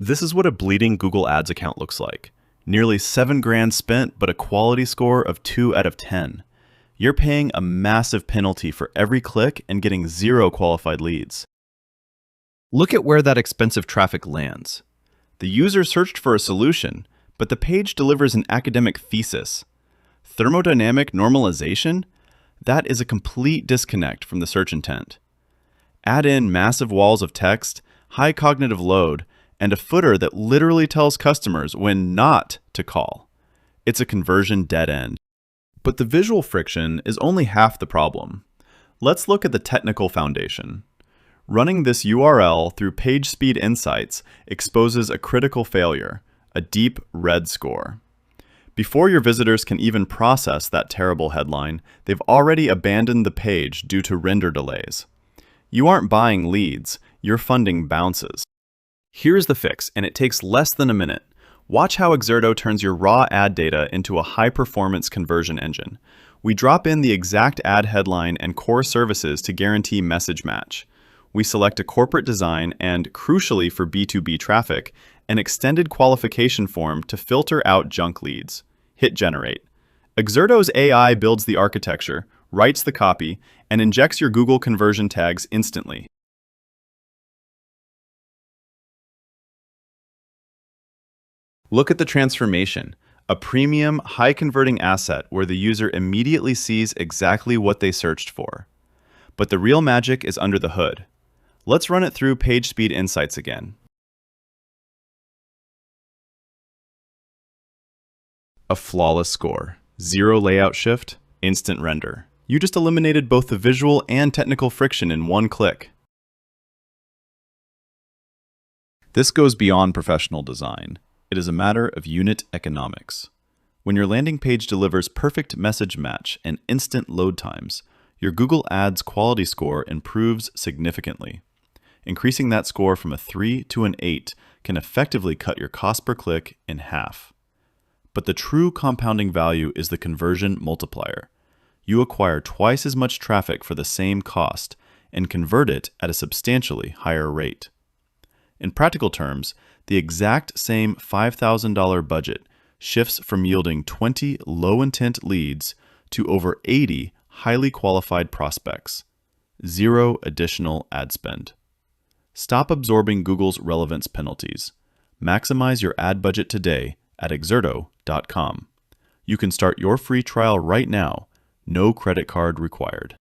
This is what a bleeding Google Ads account looks like. Nearly 7 grand spent, but a quality score of 2 out of 10. You're paying a massive penalty for every click and getting 0 qualified leads. Look at where that expensive traffic lands. The user searched for a solution, but the page delivers an academic thesis. Thermodynamic normalization? That is a complete disconnect from the search intent. Add in massive walls of text, high cognitive load, and a footer that literally tells customers when not to call. It's a conversion dead end. But the visual friction is only half the problem. Let's look at the technical foundation. Running this URL through PageSpeed Insights exposes a critical failure, a deep red score. Before your visitors can even process that terrible headline, they've already abandoned the page due to render delays. You aren't buying leads, you're funding bounces. Here's the fix, and it takes less than a minute. Watch how Axerto turns your raw ad data into a high-performance conversion engine. We drop in the exact ad headline and core services to guarantee message match. We select a corporate design and, crucially for B2B traffic, an extended qualification form to filter out junk leads. Hit generate. Axerto's AI builds the architecture, writes the copy, and injects your Google conversion tags instantly. Look at the transformation, a premium, high-converting asset where the user immediately sees exactly what they searched for. But the real magic is under the hood. Let's run it through PageSpeed Insights again. A flawless score, 0 layout shift, instant render. You just eliminated both the visual and technical friction in one click. This goes beyond professional design. It is a matter of unit economics. When your landing page delivers perfect message match and instant load times, your Google Ads quality score improves significantly. Increasing that score from a 3 to an 8 can effectively cut your cost per click in half. But the true compounding value is the conversion multiplier. You acquire twice as much traffic for the same cost and convert it at a substantially higher rate. In practical terms, the exact same $5,000 budget shifts from yielding 20 low-intent leads to over 80 highly qualified prospects. 0 additional ad spend. Stop absorbing Google's relevance penalties. Maximize your ad budget today at Axerto.com. You can start your free trial right now, no credit card required.